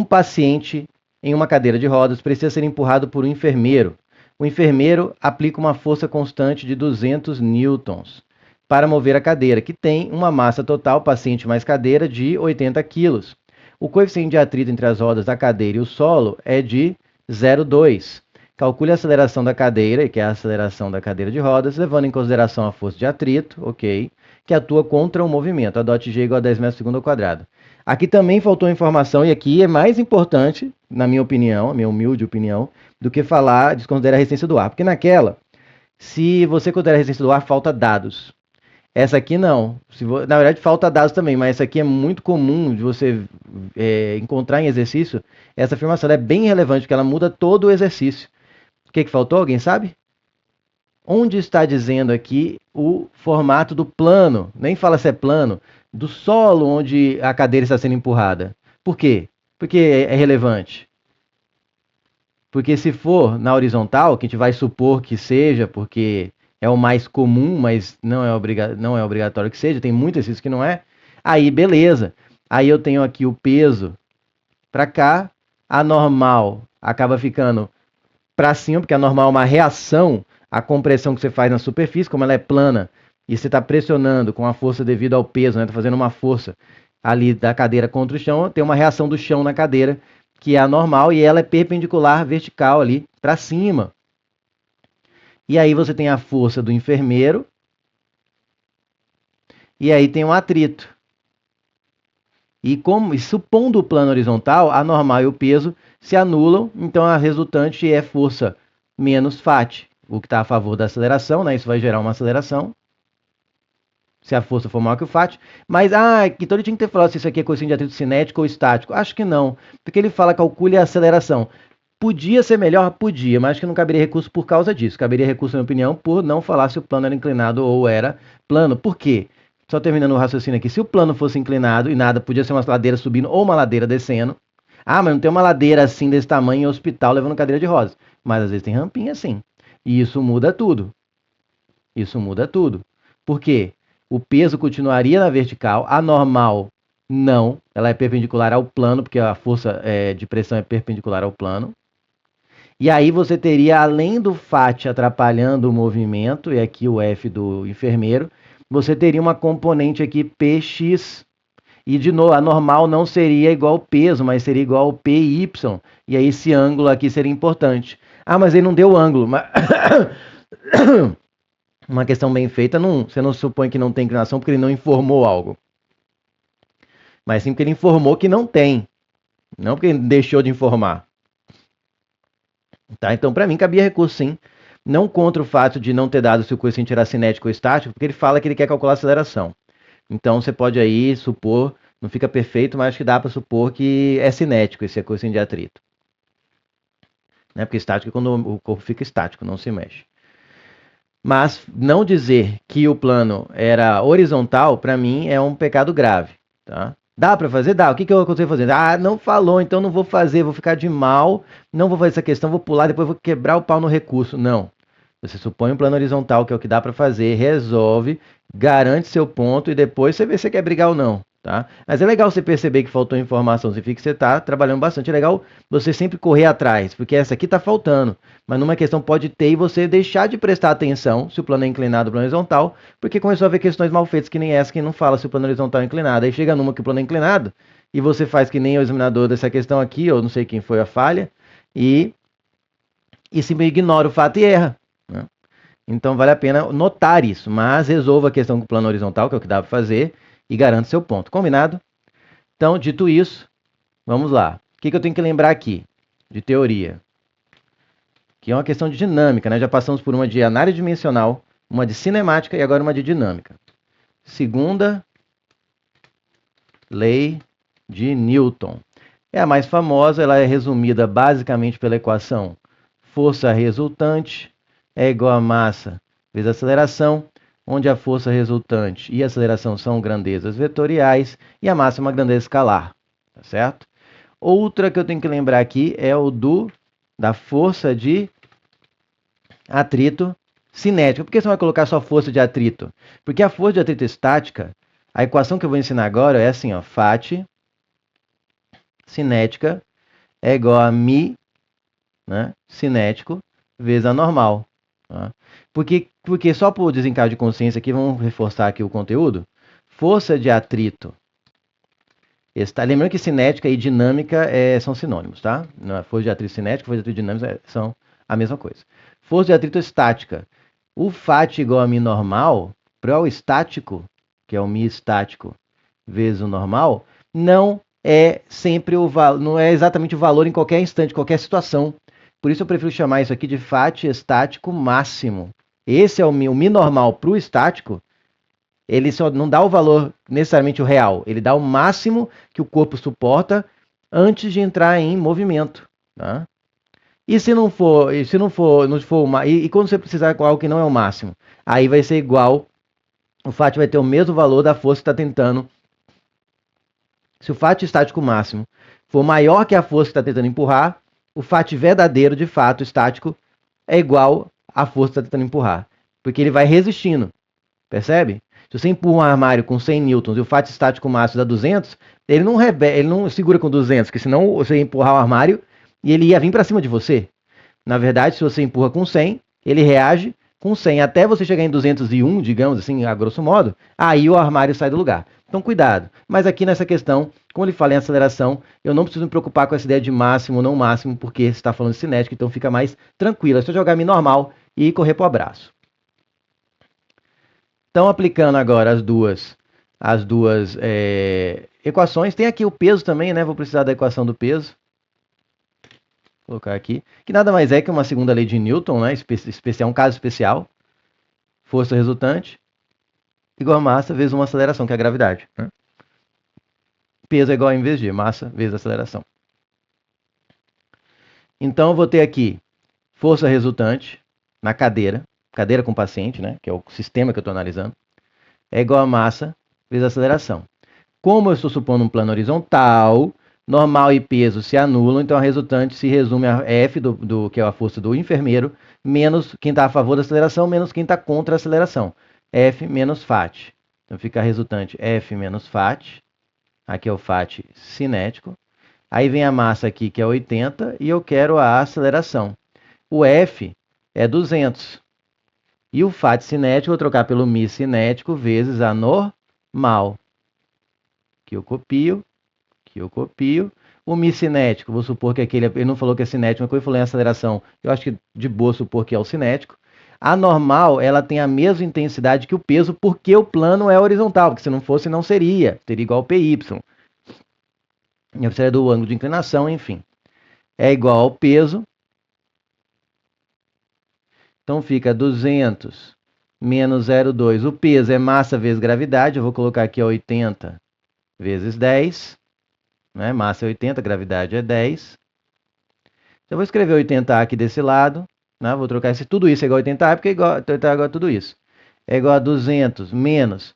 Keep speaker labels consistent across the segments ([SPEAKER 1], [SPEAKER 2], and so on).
[SPEAKER 1] Um paciente em uma cadeira de rodas precisa ser empurrado por um enfermeiro. O enfermeiro aplica uma força constante de 200 newtons para mover a cadeira, que tem uma massa total, paciente mais cadeira, de 80 quilos. O coeficiente de atrito entre as rodas da cadeira e o solo é de 0,2. Calcule a aceleração da cadeira, que é a aceleração da cadeira de rodas, levando em consideração a força de atrito, ok, que atua contra o movimento. Adote G igual a 10 metros por segundo ao quadrado. Aqui também faltou informação, e aqui é mais importante, na minha opinião, minha humilde opinião, do que falar, desconsiderar a resistência do ar. Porque naquela, se você considera a resistência do ar, falta dados. Essa aqui não. Na verdade, falta dados também, mas essa aqui é muito comum de você encontrar em exercício. Essa afirmação é bem relevante, porque ela muda todo o exercício. O que faltou? Alguém sabe? Onde está dizendo aqui o formato do plano? Nem fala se é plano. Do solo onde a cadeira está sendo empurrada. Por quê? Porque é relevante. Porque se for na horizontal, que a gente vai supor que seja, porque é o mais comum, mas não é obrigatório que seja, tem muito exercício que não é, aí beleza. Aí eu tenho aqui o peso para cá, a normal acaba ficando para cima, porque a normal é uma reação à compressão que você faz na superfície, como ela é plana, e você está pressionando com a força devido ao peso, né? Está fazendo uma força ali da cadeira contra o chão, tem uma reação do chão na cadeira, que é a normal, e ela é perpendicular, vertical ali, para cima. E aí você tem a força do enfermeiro, e aí tem um atrito. E supondo o plano horizontal, a normal e o peso se anulam, então a resultante é força menos Φ, o que está a favor da aceleração, né? Isso vai gerar uma aceleração, se a força for maior que o Φ. Mas, então ele tinha que ter falado se isso aqui é coeficiente de atrito cinético ou estático. Acho que não, porque ele fala calcule a aceleração. Podia ser melhor? Podia, mas acho que não caberia recurso por causa disso. Caberia recurso, na minha opinião, por não falar se o plano era inclinado ou era plano. Por quê? Só terminando o raciocínio aqui. Se o plano fosse inclinado e nada, podia ser uma ladeira subindo ou uma ladeira descendo. Mas não tem uma ladeira assim desse tamanho em hospital levando cadeira de rodas. Mas às vezes tem rampinha assim. E isso muda tudo. Isso muda tudo. Por quê? O peso continuaria na vertical, a normal não. Ela é perpendicular ao plano, porque a força de pressão é perpendicular ao plano. E aí você teria, além do Φ atrapalhando o movimento, e aqui o F do enfermeiro, você teria uma componente aqui Px. E de novo, a normal não seria igual ao peso, mas seria igual ao PY. E aí esse ângulo aqui seria importante. Mas ele não deu ângulo. Mas... uma questão bem feita, você não supõe que não tem inclinação porque ele não informou algo. Mas sim porque ele informou que não tem. Não porque ele deixou de informar. Tá? Então, para mim, cabia recurso, sim. Não contra o fato de não ter dado se o coeficiente era cinético ou estático, porque ele fala que ele quer calcular a aceleração. Então, você pode aí supor, não fica perfeito, mas acho que dá para supor que é cinético esse coeficiente de atrito. Né? Porque estático é quando o corpo fica estático, não se mexe. Mas não dizer que o plano era horizontal, para mim, é um pecado grave. Tá? Dá para fazer? Dá. O que eu consigo fazer? Não falou, então não vou fazer, vou ficar de mal, não vou fazer essa questão, vou pular, depois vou quebrar o pau no recurso. Não. Você supõe um plano horizontal, que é o que dá para fazer, resolve, garante seu ponto e depois você vê se você quer brigar ou não. Tá? Mas é legal você perceber que faltou informação, significa que você está trabalhando bastante. É legal você sempre correr atrás, porque essa aqui está faltando. Mas numa questão pode ter e você deixar de prestar atenção se o plano é inclinado ou plano horizontal, porque começou a ver questões mal feitas que nem essa, que não fala se o plano horizontal é inclinado. Aí chega numa que o plano é inclinado e você faz que nem o examinador dessa questão aqui, ou não sei quem foi a falha, e simplesmente ignora o fato e erra. Né? Então vale a pena notar isso, mas resolva a questão com o plano horizontal, que é o que dá para fazer, e garante seu ponto. Combinado? Então, dito isso, vamos lá. O que eu tenho que lembrar aqui de teoria? Que é uma questão de dinâmica, né? Já passamos por uma de análise dimensional, uma de cinemática e agora uma de dinâmica. Segunda lei de Newton. É a mais famosa, ela é resumida basicamente pela equação força resultante é igual a massa vezes aceleração, onde a força resultante e a aceleração são grandezas vetoriais e a massa é uma grandeza escalar, tá certo? Outra que eu tenho que lembrar aqui é o da força de atrito cinética. Por que você vai colocar só força de atrito? Porque a força de atrito estática, a equação que eu vou ensinar agora é assim, ó, Φ cinética é igual a μ, né, cinético, vezes a normal. Tá? Porque só por desencargo de consciência aqui, vamos reforçar aqui o conteúdo, força de atrito. Lembrando que cinética e dinâmica são sinônimos, tá? Força de atrito cinética, força de atrito dinâmica são a mesma coisa. Força de atrito estática. O Φ igual a μ normal, para o estático, que é o μ estático vezes o normal, não é sempre não é exatamente o valor em qualquer instante, qualquer situação. Por isso eu prefiro chamar isso aqui de Φ estático máximo. Esse é o μ normal para o estático, ele só não dá o valor necessariamente o real, ele dá o máximo que o corpo suporta antes de entrar em movimento. Tá? E se não for, e quando você precisar com algo que não é o máximo, aí vai ser igual, o Φ vai ter o mesmo valor da força que está tentando. Se o Φ estático máximo for maior que a força que está tentando empurrar, o Φ verdadeiro, de fato, estático, é igual à força que está tentando empurrar. Porque ele vai resistindo. Percebe? Se você empurra um armário com 100 newtons e o Φ estático máximo dá 200, ele não segura com 200, porque senão você ia empurrar o armário e ele ia vir para cima de você. Na verdade, se você empurra com 100, ele reage com 100 até você chegar em 201, digamos assim, a grosso modo, aí o armário sai do lugar. Então, cuidado. Mas aqui nessa questão, como ele fala em aceleração, eu não preciso me preocupar com essa ideia de máximo ou não máximo, porque você está falando de cinética, então fica mais tranquilo. É só jogar mi normal e correr para o abraço. Então, aplicando agora as duas equações, tem aqui o peso também, né? Vou precisar da equação do peso. Vou colocar aqui, que nada mais é que uma segunda lei de Newton, né? Um caso especial. Força resultante igual a massa vezes uma aceleração, que é a gravidade. Né? Peso é igual a mvg, massa vezes aceleração. Então, eu vou ter aqui força resultante na cadeira com paciente, né? Que é o sistema que eu estou analisando, é igual a massa vezes aceleração. Como eu estou supondo um plano horizontal, normal e peso se anulam, então a resultante se resume a F, que é a força do enfermeiro, menos quem está a favor da aceleração, menos quem está contra a aceleração. F menos Φ. Então fica a resultante F menos Φ. Aqui é o Φ cinético. Aí vem a massa aqui, que é 80, e eu quero a aceleração. O F é 200. E o Φ cinético, eu vou trocar pelo μ cinético vezes a normal. Que eu copio. O μ cinético, vou supor que ele não falou que é cinético, mas quando ele falou em aceleração, eu acho que de boa supor que é o cinético. A normal, ela tem a mesma intensidade que o peso, porque o plano é horizontal, porque se não fosse, não seria. Teria igual ao PY. Eu precisaria do ângulo de inclinação, enfim. É igual ao peso. Então fica 200 menos 0,2. O peso é massa vezes gravidade. Eu vou colocar aqui 80 vezes 10. Né? Massa é 80, gravidade é 10. Então eu vou escrever 80A aqui desse lado. Né? Vou trocar tudo isso é igual a 80A, porque é igual a tudo isso. É igual a 200 menos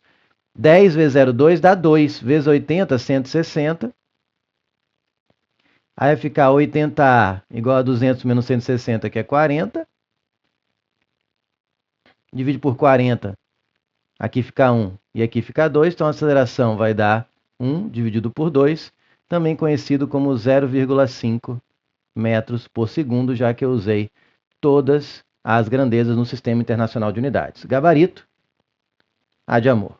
[SPEAKER 1] 10 vezes 0,2 dá 2. Vezes 80, 160. Aí vai ficar 80A igual a 200 menos 160, que é 40. Divide por 40. Aqui fica 1 e aqui fica 2. Então a aceleração vai dar 1 dividido por 2, também conhecido como 0,5 metros por segundo, já que eu usei todas as grandezas no Sistema Internacional de Unidades. Gabarito, A de amor.